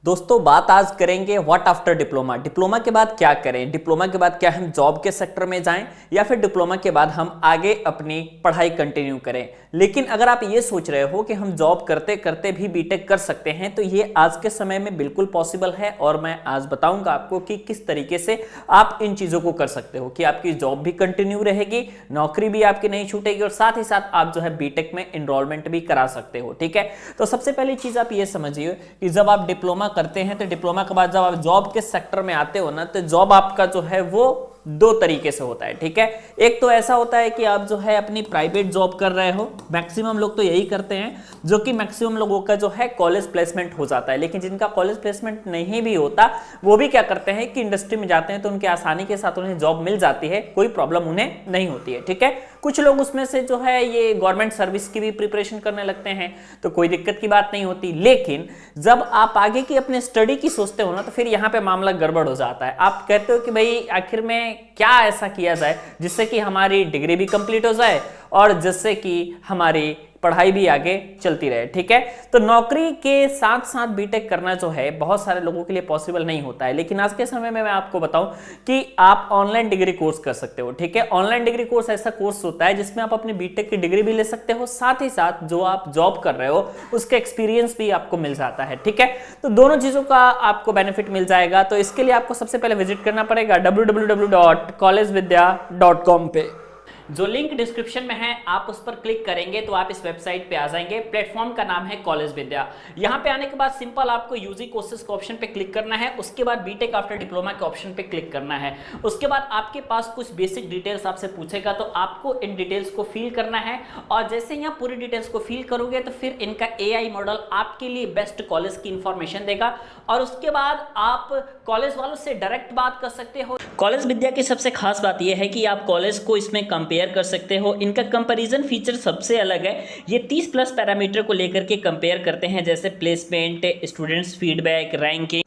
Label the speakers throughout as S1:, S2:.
S1: दोस्तों बात आज करेंगे व्हाट आफ्टर डिप्लोमा। डिप्लोमा के बाद क्या करें, डिप्लोमा के बाद क्या हम जॉब के सेक्टर में जाएं या फिर डिप्लोमा के बाद हम आगे अपनी पढ़ाई कंटिन्यू करें। लेकिन अगर आप ये सोच रहे हो कि हम जॉब करते करते भी बीटेक कर सकते हैं तो ये आज के समय में बिल्कुल पॉसिबल है और मैं आज बताऊंगा आपको कि किस तरीके से आप इन चीजों को कर सकते हो कि आपकी जॉब भी कंटिन्यू रहेगी, नौकरी भी आपकी नहीं छूटेगी और साथ ही साथ आप जो है बीटेक में एनरोलमेंट भी करा सकते हो। ठीक है, तो सबसे पहली चीज आप ये समझिए कि जब आप डिप्लोमा करते हैं तो डिप्लोमा के बाद जब आप जॉब के सेक्टर में आते हो ना तो जॉब आपका जो है वो दो तरीके से होता है। ठीक है, एक तो ऐसा होता है कि आप जो है अपनी प्राइवेट जॉब कर रहे हो, मैक्सिमम लोग तो यही करते हैं, जो कि मैक्सिमम लोगों का जो है कॉलेज प्लेसमेंट हो जाता है। लेकिन जिनका कॉलेज प्लेसमेंट नहीं भी होता वो भी क्या करते हैं कि इंडस्ट्री में जाते हैं तो उनके आसानी के साथ उन्हें जॉब मिल जाती है, कोई प्रॉब्लम उन्हें नहीं होती है। ठीक है, कुछ लोग उसमें से जो है ये गवर्नमेंट सर्विस की भी प्रिपरेशन करने लगते हैं तो कोई दिक्कत की बात नहीं होती। लेकिन जब आप आगे की अपने स्टडी की सोचते हो ना तो फिर यहाँ पे मामला गड़बड़ हो जाता है। आप कहते हो कि भाई आखिर में क्या ऐसा किया जाए जिससे कि हमारी डिग्री भी कंप्लीट हो जाए और जिससे कि हमारी पढ़ाई भी आगे चलती रहे। ठीक है, तो नौकरी के साथ साथ बीटेक करना जो है बहुत सारे लोगों के लिए पॉसिबल नहीं होता है। लेकिन आज के समय में मैं आपको बताऊं कि आप ऑनलाइन डिग्री कोर्स कर सकते हो। ठीक है, ऑनलाइन डिग्री कोर्स ऐसा कोर्स होता है जिसमें आप अपनी बीटेक की डिग्री भी ले सकते हो, साथ ही साथ जो आप जॉब कर रहे हो उसका एक्सपीरियंस भी आपको मिल जाता है। ठीक है, तो दोनों चीजों का आपको बेनिफिट मिल जाएगा। तो इसके लिए आपको सबसे पहले विजिट करना पड़ेगा www.collegevidya.com पे, जो लिंक डिस्क्रिप्शन में है आप उस पर क्लिक करेंगे तो आप इस वेबसाइट पे आ जाएंगे। प्लेटफॉर्म का नाम है कॉलेज विद्या। यहां पे आने के बाद सिंपल आपको यूजी कोर्सेज के ऑप्शन पे क्लिक करना है, उसके बाद बीटेक आफ्टर डिप्लोमा के ऑप्शन पे क्लिक करना है। उसके बाद आपके पास कुछ बेसिक डिटेल्स आपसे पूछेगा तो आपको इन डिटेल्स को फिल करना है और जैसे यहाँ पूरी डिटेल्स को फिल करोगे तो फिर इनका AI मॉडल आपके लिए बेस्ट कॉलेज की इंफॉर्मेशन देगा और उसके बाद आप कॉलेज वालों से डायरेक्ट बात कर सकते हो। कॉलेज विद्या की सबसे खास बात यह है कि आप कॉलेज को इसमें कंपेयर कर सकते हो। इनका कंपैरिजन फीचर सबसे अलग है, ये 30 प्लस पैरामीटर को लेकर के कंपेयर करते हैं जैसे प्लेसमेंट, स्टूडेंट्स फीडबैक, रैंकिंग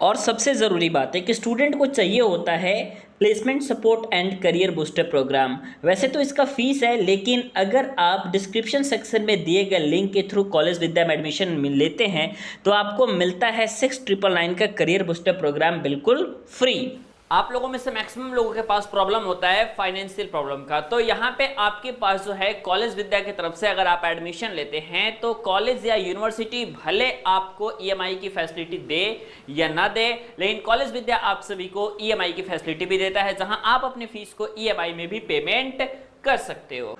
S1: और सबसे ज़रूरी बात है कि स्टूडेंट को चाहिए होता है placement support and career booster program. वैसे तो इसका फीस है लेकिन अगर आप डिस्क्रिप्शन सेक्शन में दिए गए लिंक के थ्रू कॉलेज विद्या में एडमिशन लेते हैं तो आपको मिलता है 6999 का करियर बूस्टर प्रोग्राम बिल्कुल फ्री। आप लोगों में से मैक्सिमम लोगों के पास प्रॉब्लम होता है फाइनेंशियल प्रॉब्लम का, तो यहाँ पे आपके पास जो है कॉलेज विद्या की तरफ से अगर आप एडमिशन लेते हैं तो कॉलेज या यूनिवर्सिटी भले आपको EMI की फैसिलिटी दे या ना दे, लेकिन कॉलेज विद्या आप सभी को EMI की फैसिलिटी भी देता है जहां आप अपनी फीस को EMI में भी पेमेंट कर सकते हो।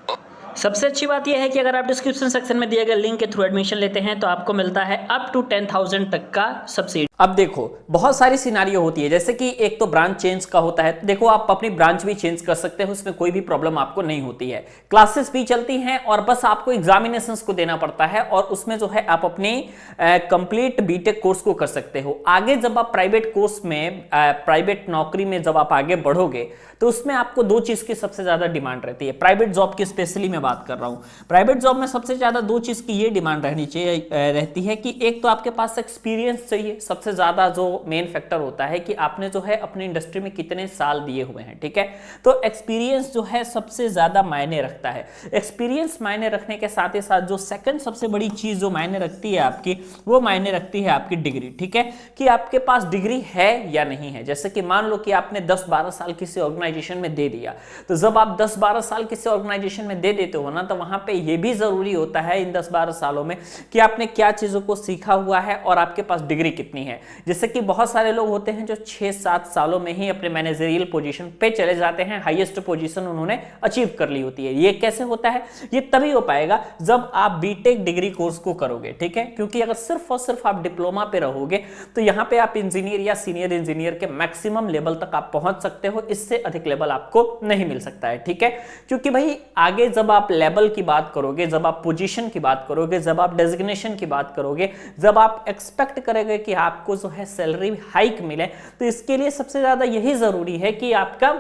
S1: सबसे अच्छी बात यह है कि अगर आप डिस्क्रिप्शन सेक्शन में दिए गए लिंक के थ्रू एडमिशन लेते हैं तो आपको मिलता है अप टू 10,000 तक का सब्सिडी। अब देखो बहुत सारी सिनारियो होती है, जैसे कि एक तो ब्रांच चेंज का होता है, देखो आप अपनी ब्रांच भी चेंज कर सकते हो, उसमें कोई भी प्रॉब्लम आपको नहीं होती है। क्लासेस भी चलती हैं और बस आपको एग्जामिनेशंस को देना पड़ता है और उसमें जो है आप अपनी कंप्लीट बीटेक कोर्स को कर सकते हो। आगे जब आप प्राइवेट कोर्स में प्राइवेट नौकरी में जब आप आगे बढ़ोगे तो उसमें आपको दो चीज की सबसे ज्यादा डिमांड रहती है। प्राइवेट जॉब की स्पेशली मैं बात कर रहा हूं, प्राइवेट जॉब में सबसे ज्यादा दो चीज की ये डिमांड रहती है कि एक तो आपके पास एक्सपीरियंस चाहिए, सबसे ज्यादा जो मेन फैक्टर होता है कि आपने जो है अपनी इंडस्ट्री में कितने साल दिए हुए हैं। ठीक है, तो एक्सपीरियंस जो है सबसे ज्यादा मायने रखता है। एक्सपीरियंस मायने रखने के साथ ही साथ जो सेकंड सबसे बड़ी चीज जो मायने रखती है आपकी, वो मायने रखती है आपकी डिग्री। ठीक है, कि आपके पास डिग्री है या नहीं है। जैसे कि मान लो कि आपने 10-12 साल किसी ऑर्गेनाइजेशन में दे दिया, तो जब आप 10-12 साल किसी ऑर्गेनाइजेशन में दे देते हो ना तो वहां पे ये भी जरूरी होता है इन 10-12 सालों में कि आपने क्या चीजों को सीखा हुआ है और आपके पास डिग्री कितनी है। जैसे कि बहुत सारे लोग होते हैं जो 6-7 सालों में ही अपने मैनेजरियल पोजीशन पे चले जाते हैं, हाईएस्ट पोजीशन उन्होंने अचीव कर ली होती है। ये कैसे होता है? ये तभी हो पाएगा जब आप बीटेक डिग्री कोर्स को करोगे। ठीक है, क्योंकि अगर सिर्फ और सिर्फ आप डिप्लोमा पे रहोगे तो यहाँ पे आप इंजीनियर या सीनियर इंजीनियर के मैक्सिमम लेवल तक आप पहुंच सकते हो, इससे अधिक लेवल आपको नहीं मिल सकता है। ठीक है, क्योंकि भाई आगे जब आप लेवल की बात करोगे, जब आप पोजीशन की बात करोगे, जब आप डेजिग्नेशन की बात करोगे, जब आप एक्सपेक्ट करोगे कि आपको जो है सैलरी हाइक मिले, तो इसके लिए सबसे ज्यादा यही जरूरी है कि आपका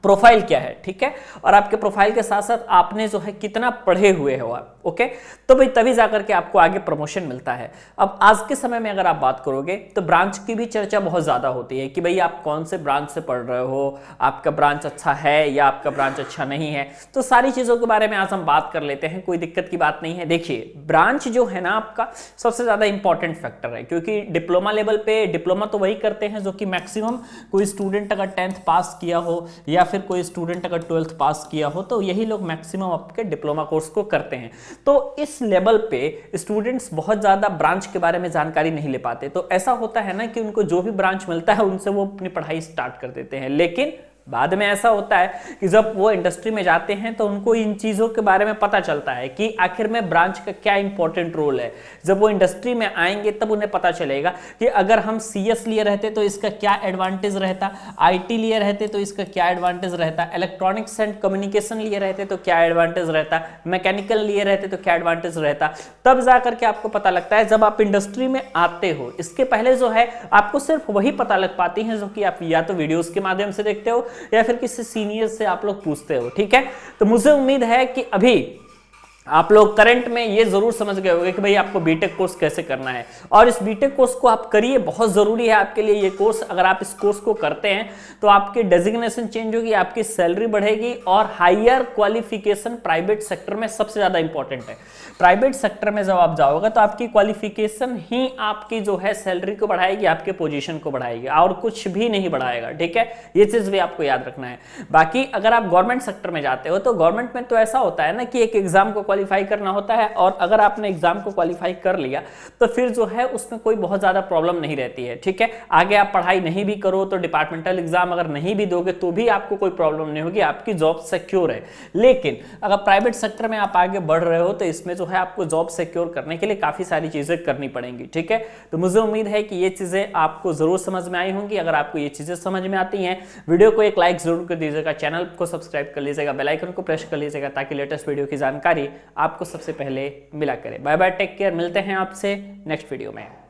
S1: प्रोफाइल क्या है, ठीक है, और आपके प्रोफाइल के साथ साथ आपने जो है कितना पढ़े हुए हो आप, ओके, तो भाई तभी जाकर के आपको आगे प्रमोशन मिलता है। अब आज के समय में अगर आप बात करोगे तो ब्रांच की भी चर्चा बहुत ज्यादा होती है कि भाई आप कौन से ब्रांच से पढ़ रहे हो, आपका ब्रांच अच्छा है या आपका ब्रांच अच्छा नहीं है, तो सारी चीजों के बारे में आज हम बात कर लेते हैं, कोई दिक्कत की बात नहीं है। देखिए ब्रांच जो है ना आपका सबसे ज्यादा इंपॉर्टेंट फैक्टर है, क्योंकि डिप्लोमा लेवल पे डिप्लोमा तो वही करते हैं जो कि मैक्सिमम कोई स्टूडेंट अगर 10th पास किया हो या फिर कोई स्टूडेंट अगर 12th पास किया हो तो यही लोग मैक्सिमम आपके डिप्लोमा कोर्स को करते हैं। तो इस लेवल पे स्टूडेंट्स बहुत ज्यादा ब्रांच के बारे में जानकारी नहीं ले पाते, तो ऐसा होता है ना कि उनको जो भी ब्रांच मिलता है उनसे वो अपनी पढ़ाई स्टार्ट कर देते हैं, लेकिन बाद में ऐसा होता है कि जब वो इंडस्ट्री में जाते हैं तो उनको इन चीजों के बारे में पता चलता है कि आखिर में ब्रांच का क्या इंपॉर्टेंट रोल है। जब वो इंडस्ट्री में आएंगे तब उन्हें पता चलेगा कि अगर हम CS लिए रहते तो इसका क्या एडवांटेज रहता, IT लिए रहते तो इसका क्या एडवांटेज रहता, इलेक्ट्रॉनिक्स एंड कम्युनिकेशन लिए रहते तो क्या एडवांटेज रहता, मैकेनिकल लिए रहते तो क्या एडवांटेज रहता। तब जाकर के आपको पता लगता है जब आप इंडस्ट्री में आते हो। इसके पहले जो है आपको सिर्फ वही पता लग पाती है जो कि आप या तो वीडियोस के माध्यम से देखते हो या फिर किसी सीनियर से आप लोग पूछते हो, ठीक है। तो मुझे उम्मीद है कि अभी आप लोग करंट में ये जरूर समझ गए होंगे कि भाई आपको बीटेक कोर्स कैसे करना है, और इस बीटेक कोर्स को आप करिए, बहुत जरूरी है आपके लिए ये कोर्स। अगर आप इस कोर्स को करते हैं तो आपकी डेजिग्नेशन चेंज होगी, आपकी सैलरी बढ़ेगी, और हायर क्वालिफिकेशन प्राइवेट सेक्टर में सबसे ज्यादा इंपॉर्टेंट है। प्राइवेट सेक्टर में जब आप जाओगे तो आपकी क्वालिफिकेशन ही आपकी जो है सैलरी को बढ़ाएगी, आपके पोजीशन को बढ़ाएगी, और कुछ भी नहीं बढ़ाएगा, ठीक है। ये चीज भी आपको याद रखना है। बाकी अगर आप गवर्नमेंट सेक्टर में जाते हो तो गवर्नमेंट में तो ऐसा होता है ना कि एक एग्जाम को क्वालिफाई करना होता है, और अगर आपने एग्जाम को क्वालिफाई कर लिया तो फिर जो है उसमें कोई बहुत ज्यादा प्रॉब्लम नहीं रहती है, ठीक है। आगे आप पढ़ाई नहीं भी करो तो डिपार्टमेंटल एग्जाम अगर नहीं भी दोगे तो भी आपको कोई प्रॉब्लम नहीं होगी, आपकी जॉब सिक्योर है। लेकिन अगर प्राइवेट सेक्टर में आप आगे बढ़ रहे हो तो इसमें जो है आपको जॉब सिक्योर करने के लिए काफी सारी चीजें करनी पड़ेंगी, ठीक है। तो मुझे उम्मीद है कि ये चीजें आपको जरूर समझ में आई होंगी। अगर आपको ये चीजें समझ में आती हैं, वीडियो को एक लाइक जरूर कर दीजिएगा, चैनल को सब्सक्राइब कर लीजिएगा, बेल आइकन को प्रेस कर लीजिएगा ताकि लेटेस्ट वीडियो की जानकारी आपको सबसे पहले मिला करे। बाय बाय, टेक केयर, मिलते हैं आपसे नेक्स्ट वीडियो में।